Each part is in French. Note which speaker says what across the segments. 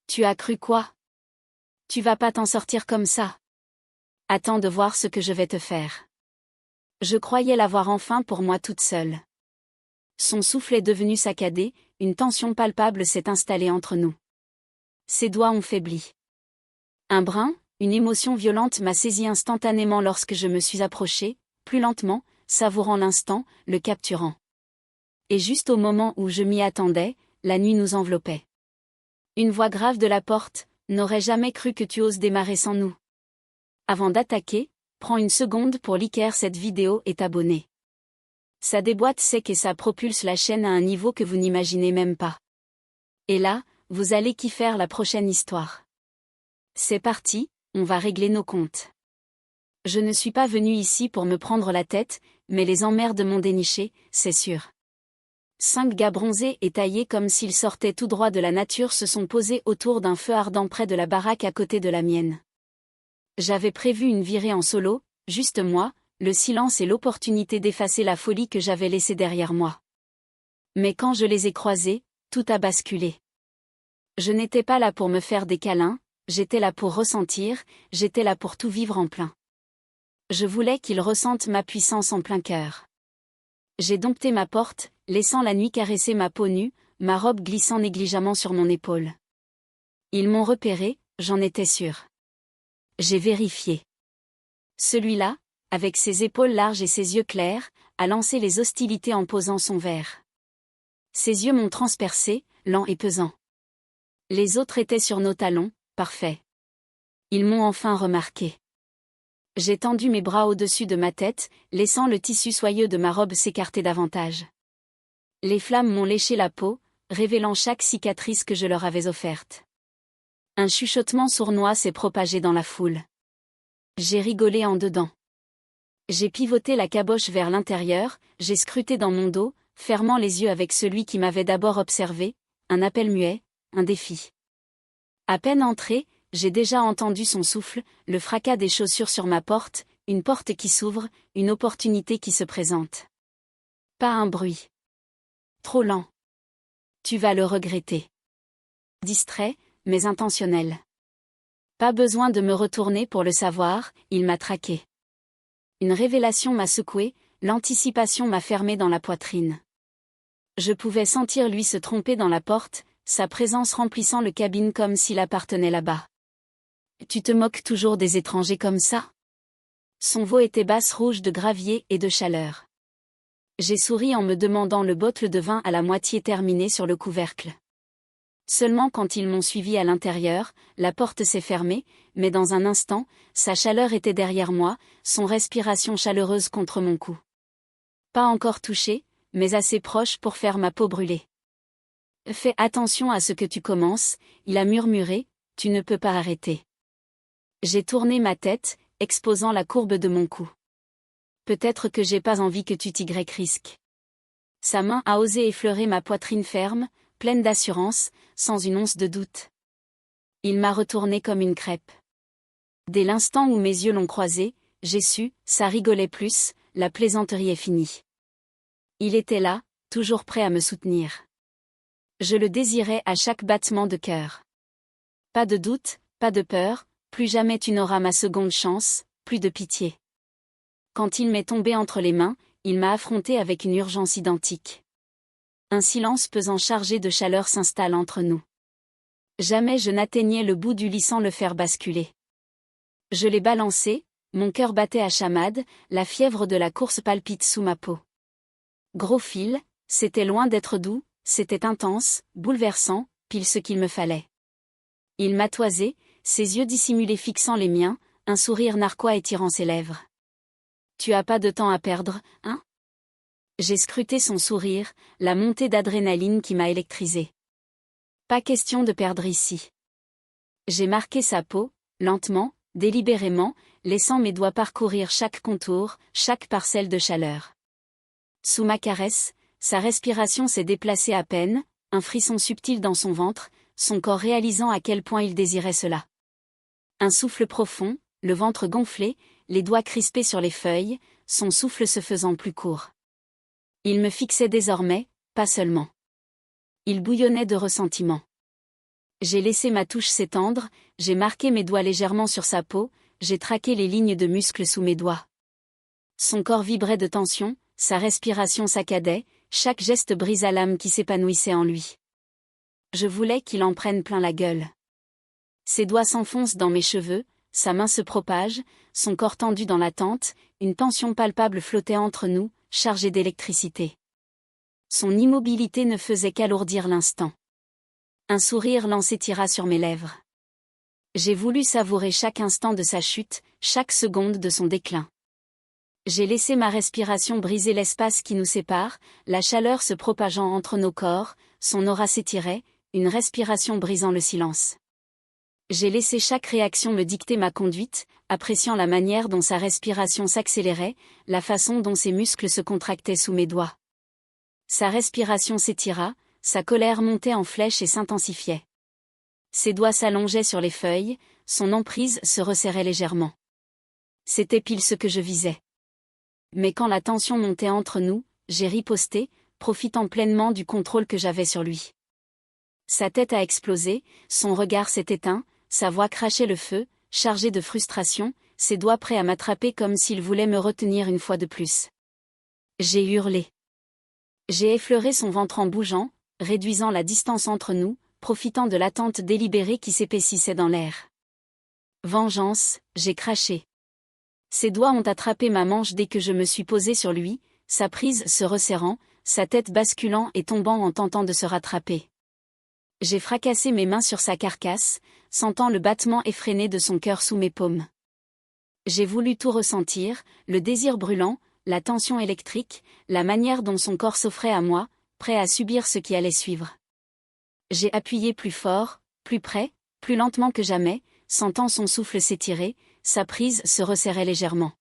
Speaker 1: Tu as cru quoi? Tu vas pas t'en sortir comme ça. Attends de voir ce que je vais te faire. Je croyais l'avoir enfin pour moi toute seule. Son souffle est devenu saccadé, une tension palpable s'est installée entre nous. Ses doigts ont faibli. Un brin, une émotion violente m'a saisi instantanément lorsque je me suis approchée, plus lentement, savourant l'instant, le capturant. Et juste au moment où je m'y attendais, la nuit nous enveloppait. Une voix grave de la porte: n'aurais jamais cru que tu oses démarrer sans nous. Avant d'attaquer, prends une seconde pour liker cette vidéo et t'abonner. Ça déboîte sec et ça propulse la chaîne à un niveau que vous n'imaginez même pas. Et là, vous allez kiffer la prochaine histoire. C'est parti, on va régler nos comptes. Je ne suis pas venu ici pour me prendre la tête, mais les emmerdes m'ont déniché, c'est sûr. 5 gars bronzés et taillés comme s'ils sortaient tout droit de la nature se sont posés autour d'un feu ardent près de la baraque à côté de la mienne. J'avais prévu une virée en solo, juste moi, le silence et l'opportunité d'effacer la folie que j'avais laissée derrière moi. Mais quand je les ai croisés, tout a basculé. Je n'étais pas là pour me faire des câlins, j'étais là pour ressentir, j'étais là pour tout vivre en plein. Je voulais qu'ils ressentent ma puissance en plein cœur. J'ai dompté ma porte, laissant la nuit caresser ma peau nue, ma robe glissant négligemment sur mon épaule. Ils m'ont repéré, j'en étais sûre. J'ai vérifié. Celui-là, avec ses épaules larges et ses yeux clairs, a lancé les hostilités en posant son verre. Ses yeux m'ont transpercé, lent et pesant. Les autres étaient sur nos talons, parfait. Ils m'ont enfin remarqué. J'ai tendu mes bras au-dessus de ma tête, laissant le tissu soyeux de ma robe s'écarter davantage. Les flammes m'ont léché la peau, révélant chaque cicatrice que je leur avais offerte. Un chuchotement sournois s'est propagé dans la foule. J'ai rigolé en dedans. J'ai pivoté la caboche vers l'intérieur, j'ai scruté dans mon dos, fermant les yeux avec celui qui m'avait d'abord observé, un appel muet, un défi. À peine entré, j'ai déjà entendu son souffle, le fracas des chaussures sur ma porte, une porte qui s'ouvre, une opportunité qui se présente. Pas un bruit. Trop lent. Tu vas le regretter. Distrait, mais intentionnel. Pas besoin de me retourner pour le savoir, il m'a traqué. Une révélation m'a secoué, l'anticipation m'a fermé dans la poitrine. Je pouvais sentir lui se tromper dans la porte, sa présence remplissant le cabine comme s'il appartenait là-bas. Tu te moques toujours des étrangers comme ça? Son veau était basse rouge de gravier et de chaleur. J'ai souri en me demandant le bottle de vin à la moitié terminé sur le couvercle. Seulement quand ils m'ont suivi à l'intérieur, la porte s'est fermée, mais dans un instant, sa chaleur était derrière moi, son respiration chaleureuse contre mon cou. Pas encore touché, mais assez proche pour faire ma peau brûler. Fais attention à ce que tu commences, il a murmuré, tu ne peux pas arrêter. J'ai tourné ma tête, exposant la courbe de mon cou. Peut-être que j'ai pas envie que tu t'y risques. Sa main a osé effleurer ma poitrine ferme, pleine d'assurance, sans une once de doute. Il m'a retourné comme une crêpe. Dès l'instant où mes yeux l'ont croisé, j'ai su, ça rigolait plus, la plaisanterie est finie. Il était là, toujours prêt à me soutenir. Je le désirais à chaque battement de cœur. Pas de doute, pas de peur, plus jamais tu n'auras ma seconde chance, plus de pitié. Quand il m'est tombé entre les mains, il m'a affronté avec une urgence identique. Un silence pesant chargé de chaleur s'installe entre nous. Jamais je n'atteignais le bout du lit sans le faire basculer. Je l'ai balancé, mon cœur battait à chamade, la fièvre de la course palpite sous ma peau. Gros fil, c'était loin d'être doux, c'était intense, bouleversant, pile ce qu'il me fallait. Il m'a toisé, ses yeux dissimulés fixant les miens, un sourire narquois étirant ses lèvres. Tu as pas de temps à perdre, hein? J'ai scruté son sourire, la montée d'adrénaline qui m'a électrisé. Pas question de perdre ici. J'ai marqué sa peau, lentement, délibérément, laissant mes doigts parcourir chaque contour, chaque parcelle de chaleur. Sous ma caresse, sa respiration s'est déplacée à peine, un frisson subtil dans son ventre, son corps réalisant à quel point il désirait cela. Un souffle profond, le ventre gonflé, les doigts crispés sur les feuilles, son souffle se faisant plus court. Il me fixait désormais, pas seulement. Il bouillonnait de ressentiment. J'ai laissé ma touche s'étendre, j'ai marqué mes doigts légèrement sur sa peau, j'ai traqué les lignes de muscles sous mes doigts. Son corps vibrait de tension, sa respiration saccadait, chaque geste brisa l'âme qui s'épanouissait en lui. Je voulais qu'il en prenne plein la gueule. Ses doigts s'enfoncent dans mes cheveux, sa main se propage, son corps tendu dans l'attente, une tension palpable flottait entre nous, chargée d'électricité. Son immobilité ne faisait qu'alourdir l'instant. Un sourire lent s'étira sur mes lèvres. J'ai voulu savourer chaque instant de sa chute, chaque seconde de son déclin. J'ai laissé ma respiration briser l'espace qui nous sépare, la chaleur se propageant entre nos corps, son aura s'étirait, une respiration brisant le silence. J'ai laissé chaque réaction me dicter ma conduite, appréciant la manière dont sa respiration s'accélérait, la façon dont ses muscles se contractaient sous mes doigts. Sa respiration s'étira, sa colère montait en flèche et s'intensifiait. Ses doigts s'allongeaient sur les feuilles, son emprise se resserrait légèrement. C'était pile ce que je visais. Mais quand la tension montait entre nous, j'ai riposté, profitant pleinement du contrôle que j'avais sur lui. Sa tête a explosé, son regard s'est éteint, sa voix crachait le feu, chargée de frustration, ses doigts prêts à m'attraper comme s'il voulait me retenir une fois de plus. J'ai hurlé. J'ai effleuré son ventre en bougeant, réduisant la distance entre nous, profitant de l'attente délibérée qui s'épaississait dans l'air. Vengeance, j'ai craché. Ses doigts ont attrapé ma manche dès que je me suis posé sur lui, sa prise se resserrant, sa tête basculant et tombant en tentant de se rattraper. J'ai fracassé mes mains sur sa carcasse, sentant le battement effréné de son cœur sous mes paumes. J'ai voulu tout ressentir, le désir brûlant, la tension électrique, la manière dont son corps s'offrait à moi, prêt à subir ce qui allait suivre. J'ai appuyé plus fort, plus près, plus lentement que jamais, sentant son souffle s'étirer, sa prise se resserrait légèrement.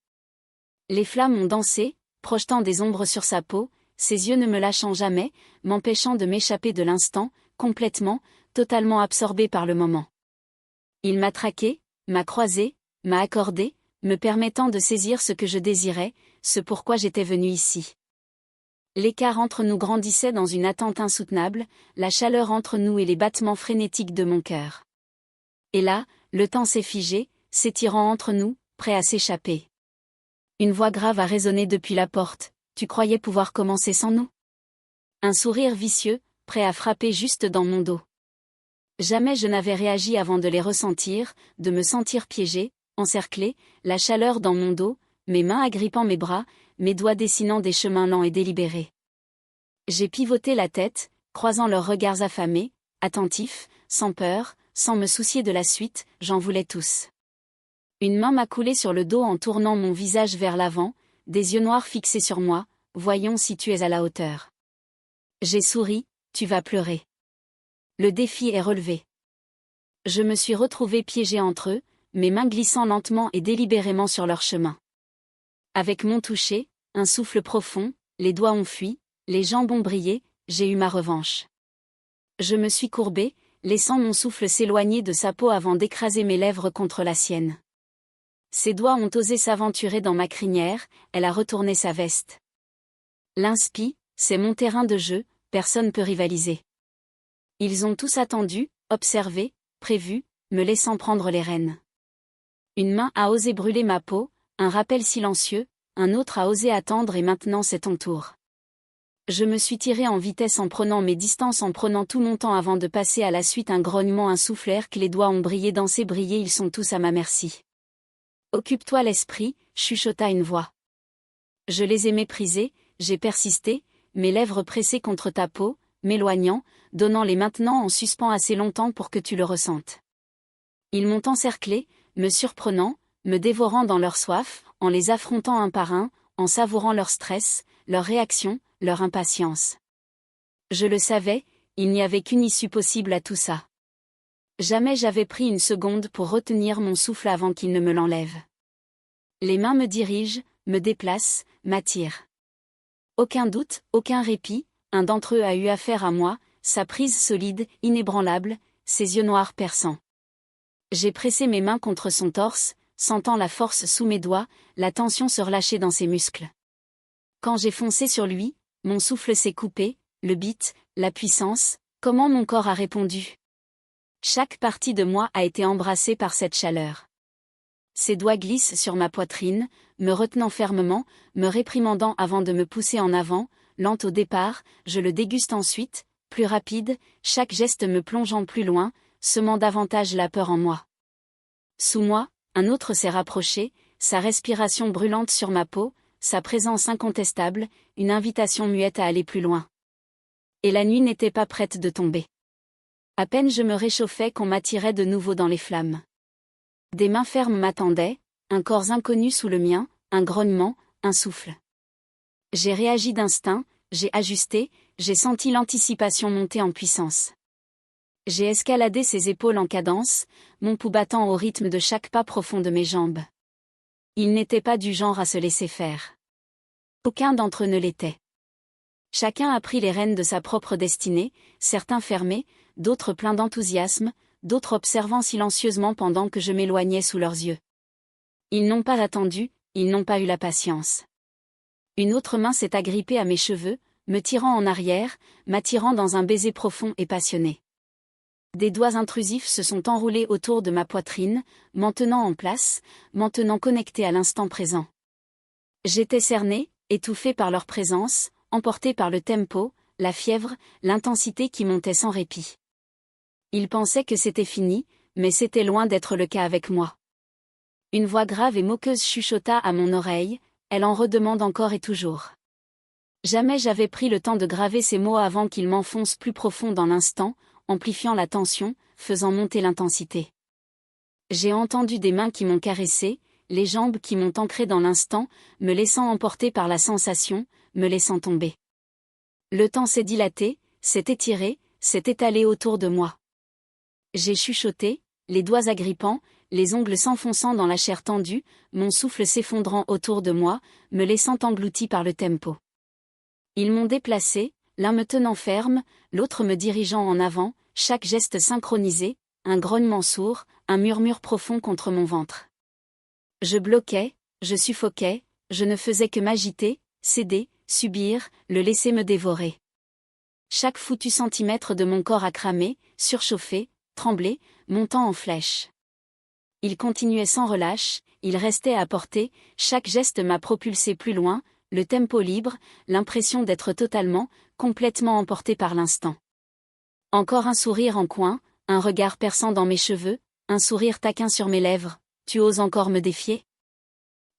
Speaker 1: Les flammes ont dansé, projetant des ombres sur sa peau, ses yeux ne me lâchant jamais, m'empêchant de m'échapper de l'instant, complètement, totalement absorbé par le moment. Il m'a traqué, m'a croisé, m'a accordé, me permettant de saisir ce que je désirais, ce pourquoi j'étais venu ici. L'écart entre nous grandissait dans une attente insoutenable, la chaleur entre nous et les battements frénétiques de mon cœur. Et là, le temps s'est figé, s'étirant entre nous, prêt à s'échapper. Une voix grave a résonné depuis la porte. Tu croyais pouvoir commencer sans nous? Un sourire vicieux, prêt à frapper juste dans mon dos. Jamais je n'avais réagi avant de les ressentir, de me sentir piégé, encerclé, la chaleur dans mon dos, mes mains agrippant mes bras, mes doigts dessinant des chemins lents et délibérés. J'ai pivoté la tête, croisant leurs regards affamés, attentifs, sans peur, sans me soucier de la suite, j'en voulais tous. Une main m'a coulé sur le dos en tournant mon visage vers l'avant, des yeux noirs fixés sur moi, voyons si tu es à la hauteur. J'ai souri, tu vas pleurer. Le défi est relevé. Je me suis retrouvé piégé entre eux, mes mains glissant lentement et délibérément sur leur chemin. Avec mon toucher, un souffle profond, les doigts ont fui, les jambes ont brillé, j'ai eu ma revanche. Je me suis courbé, laissant mon souffle s'éloigner de sa peau avant d'écraser mes lèvres contre la sienne. Ses doigts ont osé s'aventurer dans ma crinière, elle a retourné sa veste. L'inspi, c'est mon terrain de jeu, personne peut rivaliser. Ils ont tous attendu, observé, prévu, me laissant prendre les rênes. Une main a osé brûler ma peau, un rappel silencieux, un autre a osé attendre et maintenant c'est ton tour. Je me suis tiré en vitesse en prenant mes distances, en prenant tout mon temps avant de passer à la suite. Un grognement, un souffle, que les doigts ont brillé, dansé, brillé, ils sont tous à ma merci. Occupe-toi l'esprit, chuchota une voix. Je les ai méprisés, j'ai persisté, mes lèvres pressées contre ta peau, m'éloignant, donnant-les maintenant en suspens assez longtemps pour que tu le ressentes. Ils m'ont encerclé, me surprenant, me dévorant dans leur soif, en les affrontant un par un, en savourant leur stress, leur réaction, leur impatience. Je le savais, il n'y avait qu'une issue possible à tout ça. Jamais j'avais pris une seconde pour retenir mon souffle avant qu'il ne me l'enlève. Les mains me dirigent, me déplacent, m'attirent. Aucun doute, aucun répit, un d'entre eux a eu affaire à moi, sa prise solide, inébranlable, ses yeux noirs perçants. J'ai pressé mes mains contre son torse, sentant la force sous mes doigts, la tension se relâcher dans ses muscles. Quand j'ai foncé sur lui, mon souffle s'est coupé, le beat, la puissance, comment mon corps a répondu. Chaque partie de moi a été embrassée par cette chaleur. Ses doigts glissent sur ma poitrine, me retenant fermement, me réprimandant avant de me pousser en avant, lente au départ, je le déguste ensuite, plus rapide, chaque geste me plongeant plus loin, semant davantage la peur en moi. Sous moi, un autre s'est rapproché, sa respiration brûlante sur ma peau, sa présence incontestable, une invitation muette à aller plus loin. Et la nuit n'était pas prête de tomber. À peine je me réchauffais qu'on m'attirait de nouveau dans les flammes. Des mains fermes m'attendaient, un corps inconnu sous le mien, un grognement, un souffle. J'ai réagi d'instinct, j'ai ajusté, j'ai senti l'anticipation monter en puissance. J'ai escaladé ses épaules en cadence, mon pouls battant au rythme de chaque pas profond de mes jambes. Il n'était pas du genre à se laisser faire. Aucun d'entre eux ne l'était. Chacun a pris les rênes de sa propre destinée, certains fermés, d'autres pleins d'enthousiasme, d'autres observant silencieusement pendant que je m'éloignais sous leurs yeux. Ils n'ont pas attendu, ils n'ont pas eu la patience. Une autre main s'est agrippée à mes cheveux, me tirant en arrière, m'attirant dans un baiser profond et passionné. Des doigts intrusifs se sont enroulés autour de ma poitrine, m'en tenant en place, m'en tenant connecté à l'instant présent. J'étais cernée, étouffée par leur présence, emportée par le tempo, la fièvre, l'intensité qui montait sans répit. Ils pensaient que c'était fini, mais c'était loin d'être le cas avec moi. Une voix grave et moqueuse chuchota à mon oreille, elle en redemande encore et toujours. Jamais j'avais pris le temps de graver ces mots avant qu'ils m'enfoncent plus profond dans l'instant, amplifiant la tension, faisant monter l'intensité. J'ai entendu des mains qui m'ont caressé, les jambes qui m'ont ancré dans l'instant, me laissant emporter par la sensation, me laissant tomber. Le temps s'est dilaté, s'est étiré, s'est étalé autour de moi. J'ai chuchoté, les doigts agrippants, les ongles s'enfonçant dans la chair tendue, mon souffle s'effondrant autour de moi, me laissant englouti par le tempo. Ils m'ont déplacé, l'un me tenant ferme, l'autre me dirigeant en avant, chaque geste synchronisé, un grognement sourd, un murmure profond contre mon ventre. Je bloquais, je suffoquais, je ne faisais que m'agiter, céder, subir, le laisser me dévorer. Chaque foutu centimètre de mon corps a cramé, surchauffé, tremblé, montant en flèche. Il continuait sans relâche, il restait à portée, chaque geste m'a propulsé plus loin, le tempo libre, l'impression d'être totalement, complètement emporté par l'instant. Encore un sourire en coin, un regard perçant dans mes cheveux, un sourire taquin sur mes lèvres, tu oses encore me défier?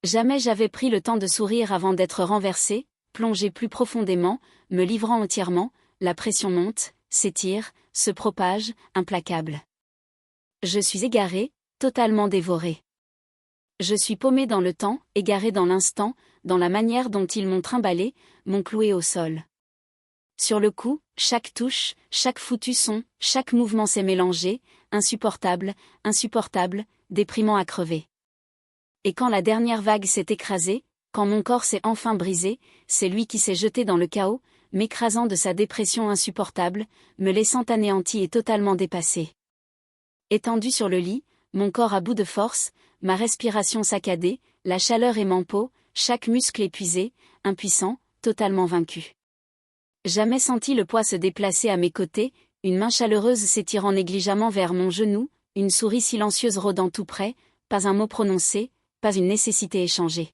Speaker 1: Jamais j'avais pris le temps de sourire avant d'être renversé, plongé plus profondément, me livrant entièrement, la pression monte, s'étire, se propage, implacable. Je suis égaré, totalement dévoré. Je suis paumé dans le temps, égaré dans l'instant, dans la manière dont ils m'ont trimballé, m'ont cloué au sol. Sur le coup, chaque touche, chaque foutu son, chaque mouvement s'est mélangé, insupportable, insupportable, déprimant à crever. Et quand la dernière vague s'est écrasée, quand mon corps s'est enfin brisé, c'est lui qui s'est jeté dans le chaos, m'écrasant de sa dépression insupportable, me laissant anéanti et totalement dépassé. Étendu sur le lit, mon corps à bout de force, ma respiration saccadée, la chaleur et mon peau, chaque muscle épuisé, impuissant, totalement vaincu. Jamais senti le poids se déplacer à mes côtés, une main chaleureuse s'étirant négligemment vers mon genou, une souris silencieuse rôdant tout près, pas un mot prononcé, pas une nécessité échangée.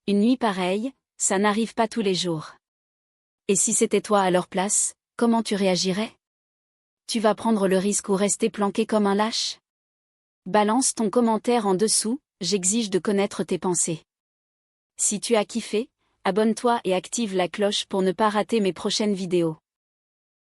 Speaker 1: Une nuit pareille, ça n'arrive pas tous les jours. Et si c'était toi à leur place, comment tu réagirais? Tu vas prendre le risque ou rester planqué comme un lâche? Balance ton commentaire en dessous, j'exige de connaître tes pensées. Si tu as kiffé, abonne-toi et active la cloche pour ne pas rater mes prochaines vidéos.